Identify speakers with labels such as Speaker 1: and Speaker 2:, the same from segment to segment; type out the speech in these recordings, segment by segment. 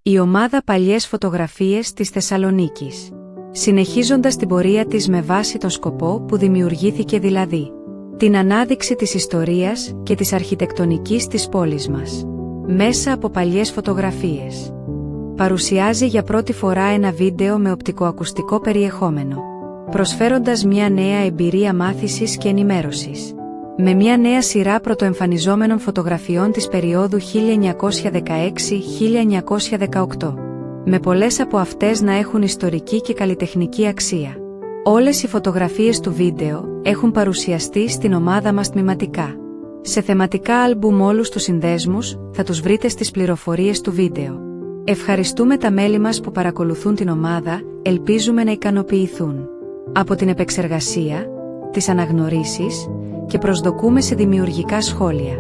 Speaker 1: Η ομάδα Παλιές φωτογραφίες της Θεσσαλονίκης. Συνεχίζοντας την πορεία της με βάση τον σκοπό που δημιουργήθηκε, δηλαδή την ανάδειξη της ιστορίας και της αρχιτεκτονικής της πόλης μας, μέσα από παλιές φωτογραφίες. Παρουσιάζει για πρώτη φορά ένα βίντεο με οπτικοακουστικό περιεχόμενο, προσφέροντας μια νέα εμπειρία μάθησης και ενημέρωσης, με μια νέα σειρά πρωτοεμφανιζόμενων φωτογραφιών της περίοδου 1916-1918, με πολλές από αυτές να έχουν ιστορική και καλλιτεχνική αξία. Όλες οι φωτογραφίες του βίντεο έχουν παρουσιαστεί στην ομάδα μας τμηματικά. Σε θεματικά άλμπουμ όλους τους συνδέσμους θα τους βρείτε στις πληροφορίες του βίντεο. Ευχαριστούμε τα μέλη μας που παρακολουθούν την ομάδα, ελπίζουμε να ικανοποιηθούν από την επεξεργασία, τις αναγνωρίσεις και προσδοκούμε σε δημιουργικά σχόλια.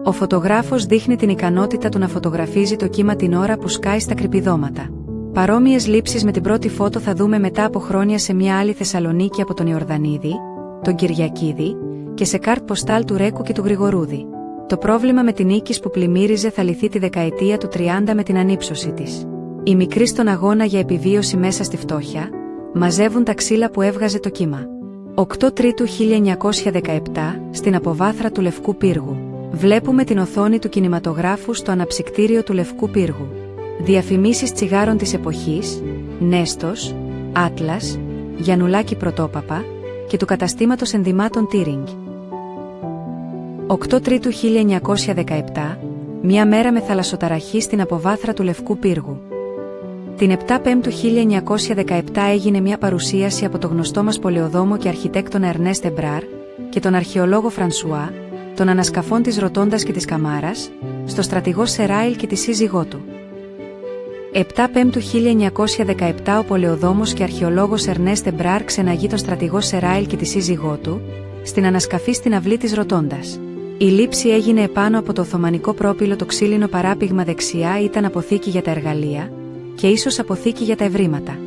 Speaker 1: Ο φωτογράφος δείχνει την ικανότητα του να φωτογραφίζει το κύμα την ώρα που σκάει στα κρυπηδώματα. Παρόμοιες λήψεις με την πρώτη φώτο θα δούμε μετά από χρόνια σε μια άλλη Θεσσαλονίκη από τον Ιορδανίδη, τον Κυριακίδη και σε κάρτ ποστάλ του Ρέκου και του Γρηγορούδη. Το πρόβλημα με την Νίκης που πλημμύριζε θα λυθεί τη δεκαετία του 30 με την ανύψωση της. Οι μικροί στον αγώνα για επιβίωση μέσα στη φτώχεια, μαζεύουν τα ξύλα που έβγαζε το κύμα. 8 Τρίτου 1917, στην αποβάθρα του Λευκού Πύργου. Βλέπουμε την οθόνη του κινηματογράφου στο αναψυκτήριο του Λευκού Πύργου. Διαφημίσεις τσιγάρων της εποχής, Νέστος, Άτλας, Γιαννουλάκη Πρωτόπαπα και του καταστήματος ενδυμάτων Τίρινγκ. 8 Τρίτου 1917, μια μέρα με θαλασσοταραχή στην αποβάθρα του Λευκού Πύργου. Την 7 Πέμπτου 1917 έγινε μια παρουσίαση από το γνωστό μας πολεοδόμο και αρχιτέκτονα Ερνέστ Εμπράρ και τον αρχαιολόγο Φρανσουά, των ανασκαφών της Ροτόντας και της Καμάρας, στο στρατηγό Σεράιλ και τη σύζυγό του. 7 Πέμπτου 1917 ο πολεοδόμος και αρχαιολόγος Ερνέστ Εμπράρ ξεναγεί τον στρατηγό Σεράιλ και τη σύζυγό του, στην ανασκαφή στην αυλή της Ροτόντας. Η λήψη έγινε επάνω από το οθωμανικό πρόπυλο, το ξύλινο παράπηγμα δεξιά ήταν αποθήκη για τα εργαλεία και ίσως αποθήκη για τα ευρήματα.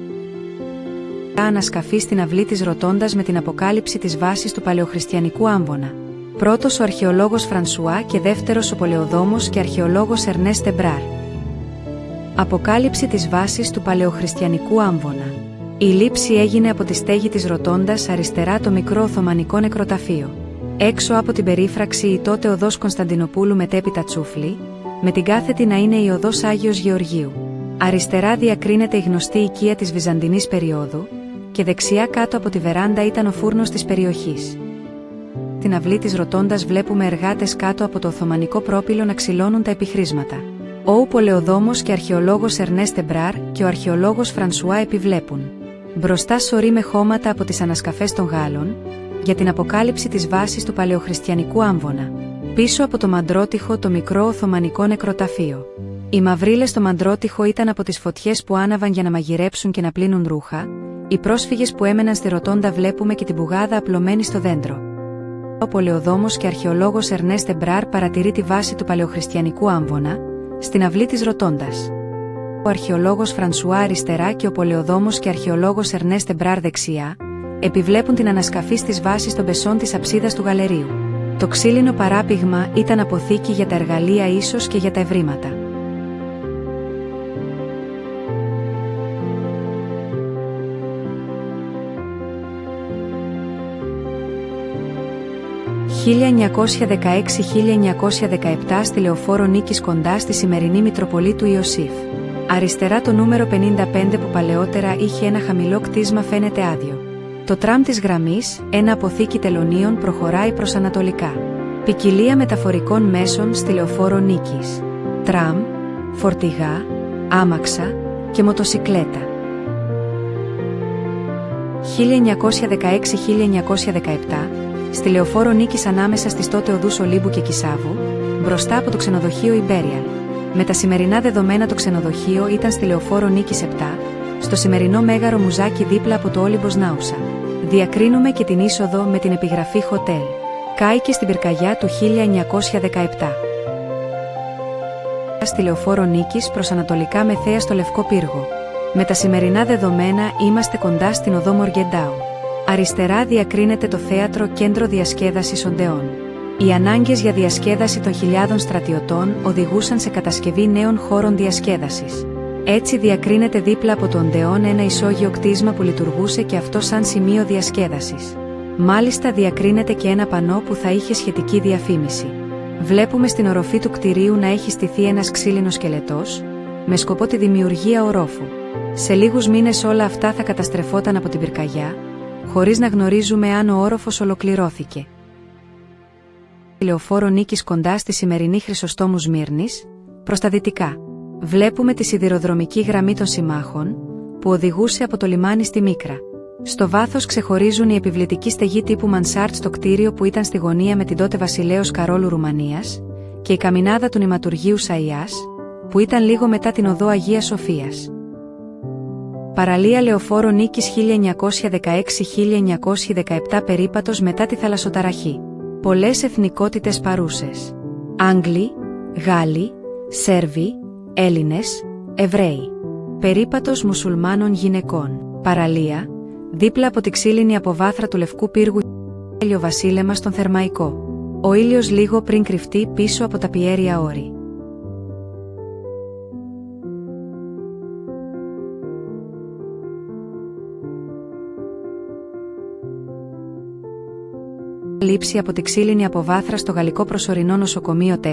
Speaker 1: Ανασκαφή στην αυλή της Ροτόντας με την αποκάλυψη της βάσης του παλαιοχριστιανικού άμβονα. Πρώτος ο αρχαιολόγος Φρανσουά και δεύτερος ο πολεοδόμος και αρχαιολόγος Ερνέστ Εμπράρ. Αποκάλυψη της βάσης του παλαιοχριστιανικού άμβονα. Η λήψη έγινε από τη στέγη της Ροτόντας, αριστερά το μικρό οθωμανικό νεκροταφείο. Έξω από την περίφραξη η τότε οδός Κωνσταντινοπούλου μετέπειτα Τσούφλη, με την κάθετη να είναι η οδός Άγιος Γεωργίου. Αριστερά διακρίνεται η γνωστή οικία της Βυζαντινής περίοδου και δεξιά κάτω από τη βεράντα ήταν ο φούρνος της περιοχής. Την αυλή της Ροτόντας βλέπουμε εργάτες κάτω από το οθωμανικό πρόπυλο να ξυλώνουν τα επιχρήσματα. Ο πολεοδόμος και αρχαιολόγος Ερνέστ Εμπράρ και ο αρχαιολόγος Φρανσουά επιβλέπουν μπροστά σωρή με χώματα από τις ανασκαφές των Γάλλων για την αποκάλυψη της βάσης του παλαιοχριστιανικού άμβονα. Πίσω από το μαντρότυχο το μικρό οθωμανικό νεκροταφείο. Οι μαυρίλες στο μαντρότυχο ήταν από τις φωτιές που άναβαν για να μαγειρέψουν και να πλύνουν ρούχα. Οι πρόσφυγες που έμεναν στη Ροτόντα βλέπουμε και την πουγάδα απλωμένη στο δέντρο. Ο πολεοδόμος και αρχαιολόγος Ερνέστ Εμπράρ παρατηρεί τη βάση του παλαιοχριστιανικού άμβονα στην αυλή της Ροτόντας. Ο αρχαιολόγος Φρανσουά αριστερά και ο πολεοδόμος και αρχαιολόγος Ερνέστ Εμπράρ δεξιά επιβλέπουν την ανασκαφή στις βάσεις των πεσών της αψίδας του γαλερίου. Το ξύλινο παράπηγμα ήταν αποθήκη για τα εργαλεία, ίσως και για τα ευρήματα. «1916-1917 στη Λεωφόρο Νίκης κοντά στη σημερινή Μητροπολίτου Ιωσήφ. Αριστερά το νούμερο 55 που παλαιότερα είχε ένα χαμηλό κτίσμα φαίνεται άδειο. Το τραμ της γραμμής, ένα αποθήκη τελωνίων, προχωράει προς ανατολικά. Ποικιλία μεταφορικών μέσων στη Λεωφόρο Νίκης. Τραμ, φορτηγά, άμαξα και μοτοσικλέτα. 1916-1917 στη Λεωφόρο Νίκης ανάμεσα στις τότε οδούς Ολύμπου και Κισάβου, μπροστά από το ξενοδοχείο Imperial. Με τα σημερινά δεδομένα το ξενοδοχείο ήταν στη Λεωφόρο Νίκης 7, στο σημερινό Μέγαρο Μουζάκι δίπλα από το Όλυμπος Νάουσα. Διακρίνουμε και την είσοδο με την επιγραφή Hotel. Κάηκε στην πυρκαγιά του 1917. Στη Λεωφόρο Νίκης προς ανατολικά με θέα στο Λευκό Πύργο. Με τα σημερινά δεδομένα είμαστε κοντά στην οδό Μοργεντάου. Αριστερά διακρίνεται το θέατρο Κέντρο Διασκέδασης Οντεών. Οι ανάγκες για διασκέδαση των χιλιάδων στρατιωτών οδηγούσαν σε κατασκευή νέων χώρων διασκέδασης. Έτσι διακρίνεται δίπλα από το Οντεόν ένα ισόγειο κτίσμα που λειτουργούσε και αυτό σαν σημείο διασκέδασης. Μάλιστα διακρίνεται και ένα πανό που θα είχε σχετική διαφήμιση. Βλέπουμε στην οροφή του κτηρίου να έχει στηθεί ένας ξύλινος σκελετός, με σκοπό τη δημιουργία ορόφου. Σε λίγους μήνες όλα αυτά θα καταστρεφόταν από την πυρκαγιά, χωρίς να γνωρίζουμε αν ο όροφος ολοκληρώθηκε. Λεωφόρο Νίκης κοντά στη σημερινή Χρυσοστόμου Σμύρνης, προς τα δυτικά. Βλέπουμε τη σιδηροδρομική γραμμή των συμμάχων, που οδηγούσε από το λιμάνι στη Μίκρα. Στο βάθος ξεχωρίζουν οι επιβλητικοί στεγοί τύπου Μανσάρτ στο κτίριο που ήταν στη γωνία με την τότε Βασιλέως Καρόλου Ρουμανίας, και η καμινάδα του νηματουργείου Σαϊάς, που ήταν λίγο μετά την οδό Αγίας Σοφίας. Παραλία Λεωφόρο Νίκης 1916-1917 περίπατος μετά τη θαλασσοταραχή. Πολλές εθνικότητες παρούσες. Άγγλοι, Γάλλοι, Σέρβοι, Έλληνες, Εβραίοι. Περίπατος μουσουλμάνων γυναικών. Παραλία, δίπλα από τη ξύλινη αποβάθρα του Λευκού Πύργου, ηλιοβασίλεμα στον Θερμαϊκό. Ο ήλιος λίγο πριν κρυφτεί πίσω από τα πιέρια όρη. Λήψη από τη ξύλινη αποβάθρα στο Γαλλικό Προσωρινό Νοσοκομείο 4,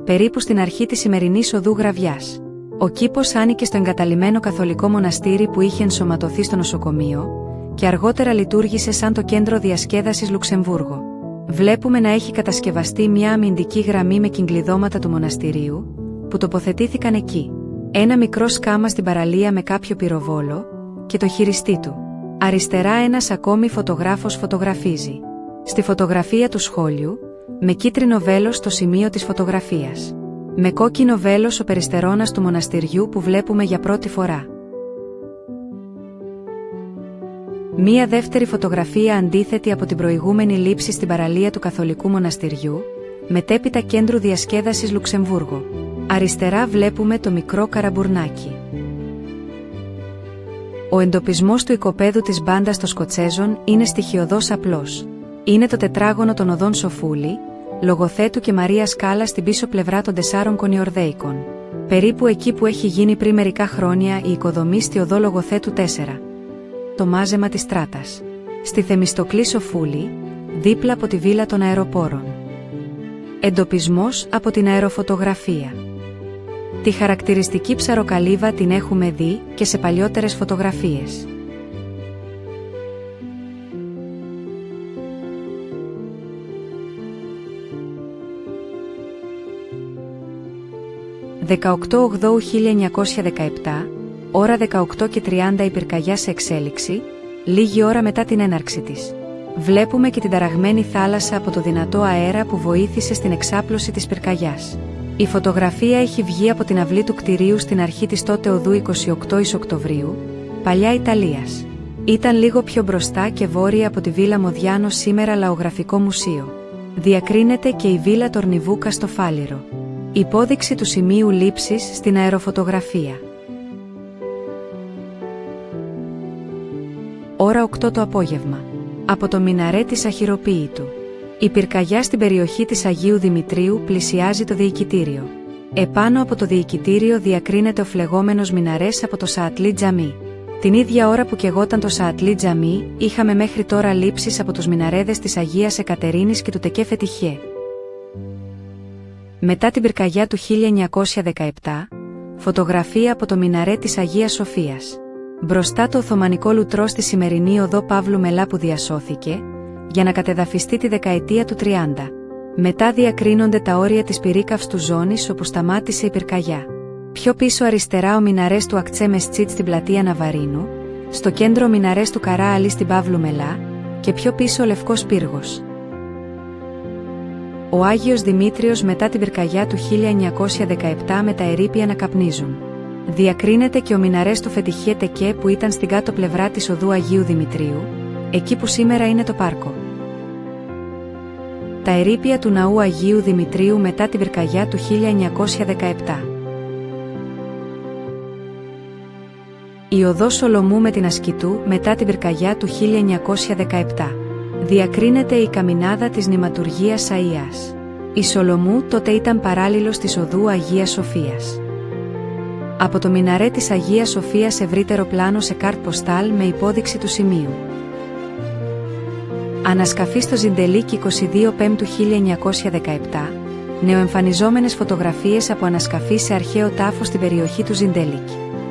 Speaker 1: περίπου στην αρχή της σημερινής οδού Γραβιάς. Ο κήπος άνοικε στο εγκαταλειμμένο καθολικό μοναστήρι που είχε ενσωματωθεί στο νοσοκομείο και αργότερα λειτουργήσε σαν το κέντρο διασκέδασης Λουξεμβούργο. Βλέπουμε να έχει κατασκευαστεί μια αμυντική γραμμή με κυγκλειδώματα του μοναστηρίου, που τοποθετήθηκαν εκεί. Ένα μικρό σκάμα στην παραλία με κάποιο πυροβόλο και το χειριστή του. Αριστερά ένας ακόμη φωτογράφος φωτογραφίζει. Στη φωτογραφία του σχόλιου, με κίτρινο βέλος στο σημείο της φωτογραφίας. Με κόκκινο βέλος ο περιστερώνας του μοναστηριού που βλέπουμε για πρώτη φορά. Μία δεύτερη φωτογραφία αντίθετη από την προηγούμενη λήψη στην παραλία του Καθολικού Μοναστηριού, μετέπειτα κέντρου διασκέδασης Λουξεμβούργο. Αριστερά βλέπουμε το μικρό καραμπουρνάκι. Ο εντοπισμός του οικοπαίδου της μπάντας των Σκοτσέζων είναι στοιχειωδώς απλός. Είναι το τετράγωνο των οδών Σοφούλη, Λογοθέτου και Μαρία Σκάλα στην πίσω πλευρά των 4 Κονιορδέικων. Περίπου εκεί που έχει γίνει πριν μερικά χρόνια η οικοδομή στη οδό Λογοθέτου 4. Το μάζεμα της Στράτας. Στη Θεμιστοκλή Σοφούλη, δίπλα από τη βίλα των αεροπόρων. Εντοπισμός από την αεροφωτογραφία. Τη χαρακτηριστική ψαροκαλύβα την έχουμε δει και σε παλιότερες φωτογραφίες. «18 Οκτώου 1917, ώρα 18:30 η πυρκαγιά σε εξέλιξη, λίγη ώρα μετά την έναρξη της. Βλέπουμε και την ταραγμένη θάλασσα από το δυνατό αέρα που βοήθησε στην εξάπλωση της πυρκαγιάς. Η φωτογραφία έχει βγει από την αυλή του κτηρίου στην αρχή της τότε οδού 28 Οκτωβρίου, παλιά Ιταλίας. Ήταν λίγο πιο μπροστά και βόρεια από τη βίλα Μοδιάνο, σήμερα Λαογραφικό Μουσείο. Διακρίνεται και η βίλα Τορνιβούκα στο Φάληρο. Υπόδειξη του σημείου λήψης στην αεροφωτογραφία. Ώρα 8 το απόγευμα. Από το μιναρέ της Αχυροποίητου. Η πυρκαγιά στην περιοχή της Αγίου Δημητρίου πλησιάζει το διοικητήριο. Επάνω από το διοικητήριο διακρίνεται ο φλεγόμενος μιναρές από το Σαατλί Τζαμί. Την ίδια ώρα που καιγόταν το Σαατλί Τζαμί, είχαμε μέχρι τώρα λήψεις από τους μιναρέδες της Αγίας Εκατερίνης και του Τεκέ Φετιχέ. Μετά την πυρκαγιά του 1917, φωτογραφία από το μιναρέ της Αγίας Σοφίας. Μπροστά το Οθωμανικό λουτρό στη σημερινή οδό Παύλου Μελά που διασώθηκε, για να κατεδαφιστεί τη δεκαετία του 30. Μετά διακρίνονται τα όρια της πυρίκαυστου ζώνης όπου σταμάτησε η πυρκαγιά. Πιο πίσω αριστερά ο μιναρές του Ακτσέ Μεστσίτ στην πλατεία Ναβαρίνου, στο κέντρο ο μιναρές του Καρά Αλή στην Παύλου Μελά και πιο πίσω ο Λευκός Πύργος. Ο Άγιος Δημήτριος μετά την πυρκαγιά του 1917 με τα ερείπια να καπνίζουν. Διακρίνεται και ο μιναρές του Φετιχέ Τεκέ που ήταν στην κάτω πλευρά της οδού Αγίου Δημητρίου, εκεί που σήμερα είναι το πάρκο. Τα ερείπια του ναού Αγίου Δημητρίου μετά την πυρκαγιά του 1917. Η οδός Σολομού με την Ασκητού μετά την πυρκαγιά του 1917. Διακρίνεται η καμινάδα της νηματουργίας Αϊάς. Η Σολομού τότε ήταν παράλληλος της οδού Αγίας Σοφίας. Από το μιναρέ της Αγίας Σοφίας ευρύτερο πλάνο σε κάρτ ποστάλ με υπόδειξη του σημείου. Ανασκαφή στο Ζιντελίκ 22 Πέμπτου 1917, νεοεμφανιζόμενες φωτογραφίες από ανασκαφή σε αρχαίο τάφο στην περιοχή του Ζιντελίκ.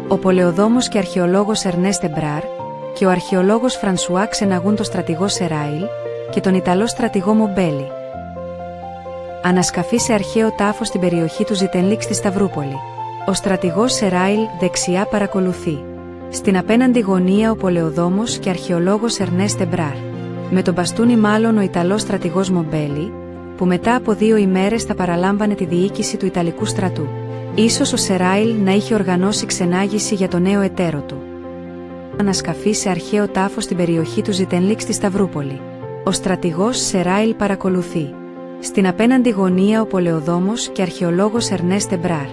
Speaker 1: Ο πολεοδόμος και αρχαιολόγος Ερνέστε Μπράρ και ο αρχαιολόγος Φρανσουά ξεναγούν τον στρατηγό Σεράιλ και τον Ιταλό στρατηγό Μομπέλη. Ανασκαφή σε αρχαίο τάφο στην περιοχή του Ζιντελίκ στη Σταυρούπολη. Ο στρατηγός Σεράιλ δεξιά παρακολουθεί. Στην απέναντι γωνία ο πολεοδόμος και αρχαιολόγος Ερνέστε Μπράρ. Με τον μπαστούνι μάλλον ο Ιταλός στρατηγός Μομπέλη, που μετά από 2 ημέρες θα παραλάμβανε τη διοίκηση του Ιταλικού στρατού. Ίσως ο Σεράιλ να είχε οργανώσει ξενάγηση για τον νέο εταίρο του. Ανασκαφή σε αρχαίο τάφο στην περιοχή του Ζιντελίκ στη Σταυρούπολη. Ο στρατηγός Σεράιλ παρακολουθεί. Στην απέναντι γωνία ο πολεοδόμος και αρχαιολόγος Ερνέστε Μπράρ.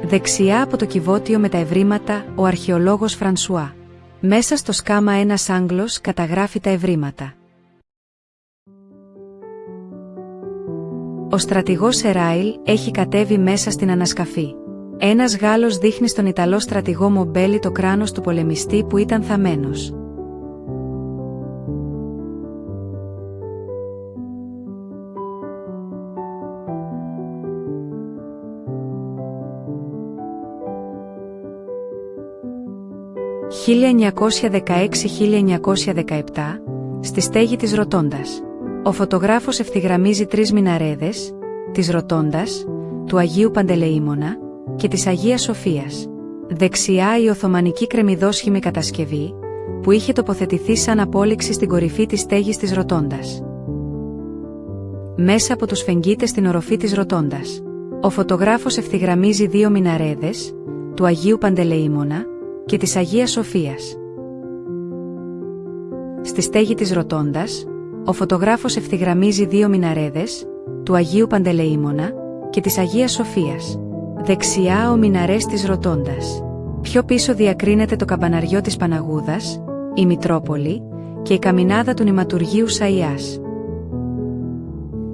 Speaker 1: Δεξιά από το κυβότιο με τα ευρήματα ο αρχαιολόγος Φρανσουά. Μέσα στο σκάμα ένας Άγγλος καταγράφει τα ευρήματα. Ο στρατηγός Σεράιλ έχει κατέβει μέσα στην ανασκαφή. Ένας Γάλλος δείχνει στον Ιταλό στρατηγό Μομπέλη το κράνος του πολεμιστή που ήταν θαμμένος. «1916-1917, στη στέγη της Ροτόντας. Ο φωτογράφος ευθυγραμμίζει 3 μιναρέδες, της Ροτόντας, του Αγίου Παντελεήμονα και της Αγίας Σοφίας. Δεξιά η Οθωμανική κρεμμυδόσχημη κατασκευή, που είχε τοποθετηθεί σαν απόλυξη στην κορυφή της στέγης της Ροτόντας. Μέσα από τους φεγγίτες στην οροφή της Ροτόντας. Ο φωτογράφος ευθυγραμμίζει 2 μιναρέδες, του Αγίου Παντελεήμονα και της Αγίας Σοφίας. Στη στέγη της Ροτόντας, ο φωτογράφος ευθυγραμμίζει 2 μιναρέδες, του Αγίου Παντελεήμονα και της Αγίας Σοφίας. Δεξιά ο μιναρές της Ροτόντας. Πιο πίσω διακρίνεται το καμπαναριό της Παναγούδας, η Μητρόπολη και η καμινάδα του νηματουργείου Σαϊάς.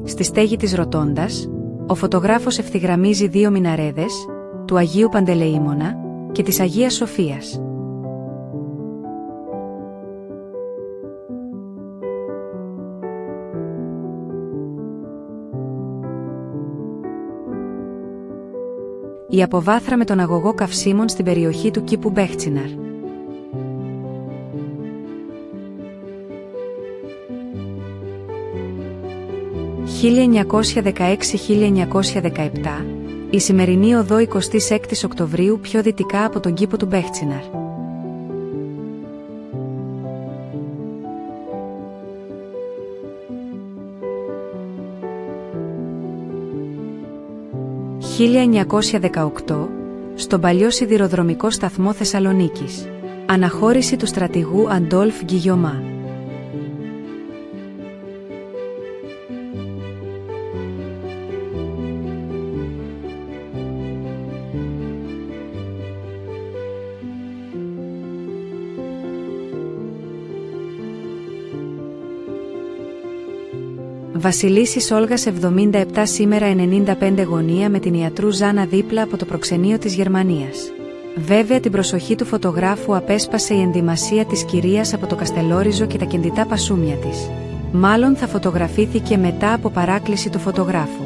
Speaker 1: Στη στέγη της Ροτόντας, ο φωτογράφος ευθυγραμμίζει 2 μιναρέδες, του Αγίου Παντελεήμονα και της Αγίας Σοφίας. Η αποβάθρα με τον αγωγό καυσίμων στην περιοχή του κήπου Μπέχτσιναρ. «1916-1917, η σημερινή οδό 26 Οκτωβρίου πιο δυτικά από τον κήπο του Μπέχτσιναρ. «1918, στον παλιό σιδηροδρομικό σταθμό Θεσσαλονίκης. Αναχώρηση του στρατηγού Αντόλφ Γκυγιωμά. Βασιλίσσης Όλγας 77 σήμερα 95 γωνία με την ιατρού Ζάνα δίπλα από το προξενείο της Γερμανίας. Βέβαια την προσοχή του φωτογράφου απέσπασε η ενδυμασία της κυρίας από το Καστελόριζο και τα κεντητά πασούμια της. Μάλλον θα φωτογραφήθηκε μετά από παράκληση του φωτογράφου.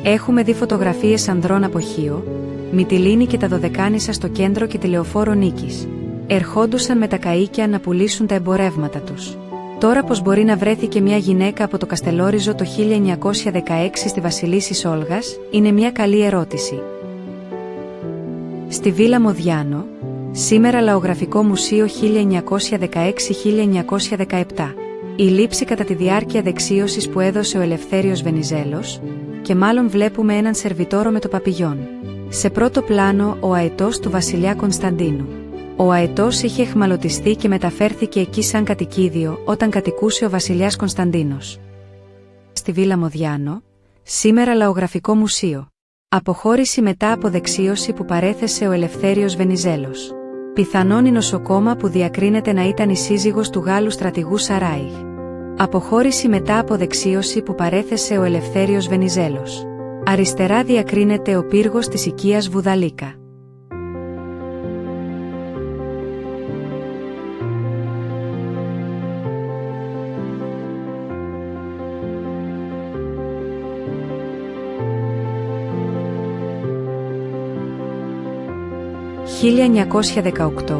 Speaker 1: Έχουμε δει φωτογραφίες ανδρών από Χίο, Μυτιλήνη και τα Δωδεκάνησα στο κέντρο και τη Λεωφόρο Νίκης. Ερχόντουσαν με τα καΐκια να πουλήσουν τα εμπορεύματα τους. Τώρα πως μπορεί να βρέθηκε μια γυναίκα από το Καστελόριζο το 1916 στη Βασιλίσσης Όλγας, είναι μια καλή ερώτηση. Στη Βίλα Μοδιάνο, σήμερα Λαογραφικό Μουσείο 1916-1917. Η λήψη κατά τη διάρκεια δεξίωσης που έδωσε ο Ελευθέριος Βενιζέλος, και μάλλον βλέπουμε έναν σερβιτόρο με το παπηγιόν. Σε πρώτο πλάνο ο αετός του βασιλιά Κωνσταντίνου. Ο αετός είχε αιχμαλωτιστεί και μεταφέρθηκε εκεί σαν κατοικίδιο όταν κατοικούσε ο βασιλιάς Κωνσταντίνος. Στη Βίλα Μοδιάνο, σήμερα Λαογραφικό Μουσείο. Αποχώρηση μετά από δεξίωση που παρέθεσε ο Ελευθέριος Βενιζέλος. Πιθανόν η νοσοκόμα που διακρίνεται να ήταν η σύζυγος του Γάλλου στρατηγού Σαράιχ. Αποχώρηση μετά από δεξίωση που παρέθεσε ο Ελευθέριος Βενιζέλος. Αριστερά διακρίνεται ο πύργος της οικίας Βουδαλίκα. «1918,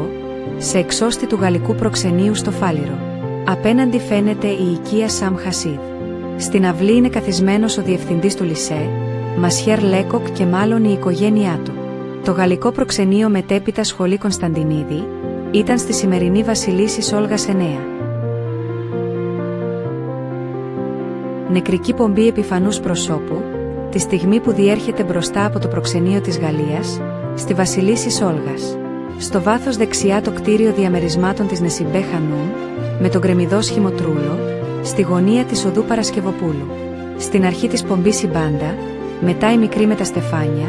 Speaker 1: σε εξώστη του γαλλικού προξενείου στο Φάληρο. Απέναντι φαίνεται η οικία Σαμ Χασίδ. Στην αυλή είναι καθισμένος ο διευθυντής του Λισέ, Μασιέρ Λέκοκ και μάλλον η οικογένειά του. Το γαλλικό προξενείο μετέπειτα σχολή Κωνσταντινίδη ήταν στη σημερινή Βασιλίσσης Όλγας 9. Νεκρική πομπή επιφανούς προσώπου, τη στιγμή που διέρχεται μπροστά από το προξενείο της Γαλλίας, στη Βασιλίσσης Όλγας. Στο βάθος δεξιά το κτίριο διαμερισμάτων της Νεσιμπέ Χανούμ, με τον γκρεμιδόσχημο τρούλο, στη γωνία της οδού Παρασκευοπούλου. Στην αρχή της πομπής η μπάντα, μετά η μικρή με τα στεφάνια,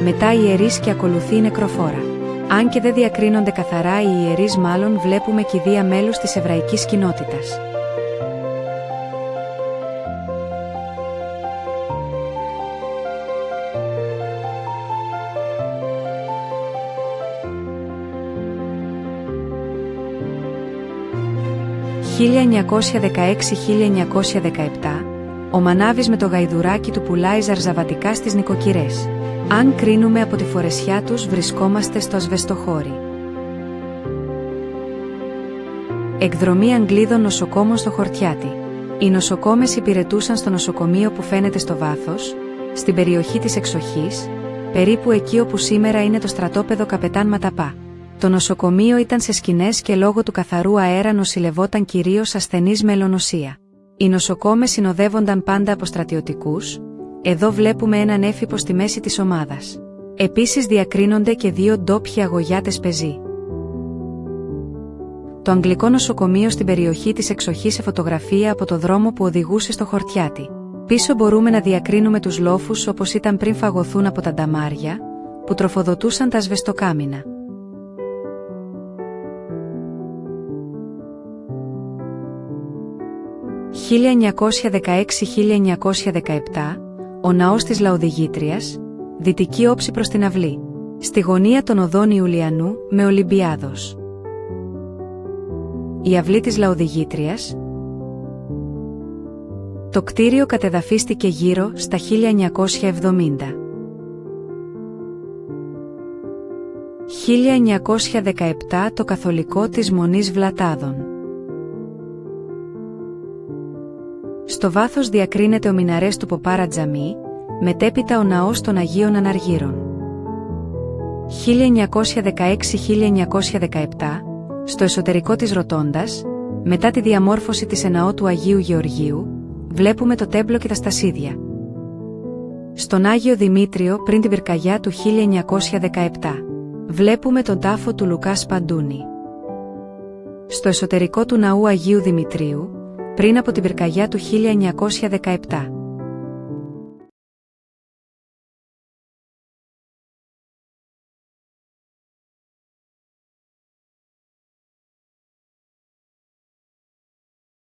Speaker 1: μετά οι ιερείς και ακολουθεί η νεκροφόρα. Αν και δεν διακρίνονται καθαρά οι ιερείς, μάλλον βλέπουμε κηδεία μέλους της εβραϊκής κοινότητας. «1916-1917, ο Μανάβης με το γαϊδουράκι του πουλάει ζαρζαβατικά στις νοικοκυρές. Αν κρίνουμε από τη φορεσιά τους, βρισκόμαστε στο ασβεστοχώρι». Εκδρομή Αγγλίδων νοσοκόμων στο Χορτιάτι. Οι νοσοκόμες υπηρετούσαν στο νοσοκομείο που φαίνεται στο βάθος, στην περιοχή της εξοχής, περίπου εκεί όπου σήμερα είναι το στρατόπεδο Καπετάν Ματαπά. Το νοσοκομείο ήταν σε σκηνές και λόγω του καθαρού αέρα νοσηλευόταν κυρίως ασθενείς με ελονοσία. Οι νοσοκόμες συνοδεύονταν πάντα από στρατιωτικούς, εδώ βλέπουμε έναν έφυπο στη μέση της ομάδας. Επίσης διακρίνονται και δύο ντόπιοι αγωγιάτες πεζοί. Το αγγλικό νοσοκομείο στην περιοχή της εξοχής σε φωτογραφία από το δρόμο που οδηγούσε στο Χορτιάτι. Πίσω μπορούμε να διακρίνουμε τους λόφους όπως ήταν πριν φαγωθούν από τα νταμάρια, που τροφοδοτούσαν τα ασβεστοκάμινα. «1916-1917, ο ναός της Λαοδηγήτριας, δυτική όψη προς την αυλή. Στη γωνία των οδών Ιουλιανού με Ολυμπιάδος. Η αυλή της Λαοδηγήτριας. Το κτίριο κατεδαφίστηκε γύρω στα 1970. 1917 το καθολικό της Μονής Βλατάδων. Στο βάθος διακρίνεται ο μιναρές του Ποπάρα Τζαμί, μετέπειτα ο ναός των Αγίων Αναργύρων. 1916-1917, στο εσωτερικό της Ρωτώντας, μετά τη διαμόρφωση της εναό του Αγίου Γεωργίου, βλέπουμε το τέμπλο και τα στασίδια. Στον Άγιο Δημήτριο πριν την πυρκαγιά του 1917, βλέπουμε τον τάφο του Λουκά Σπαντούνη. Στο εσωτερικό του ναού Αγίου Δημητρίου, πριν από την πυρκαγιά του 1917,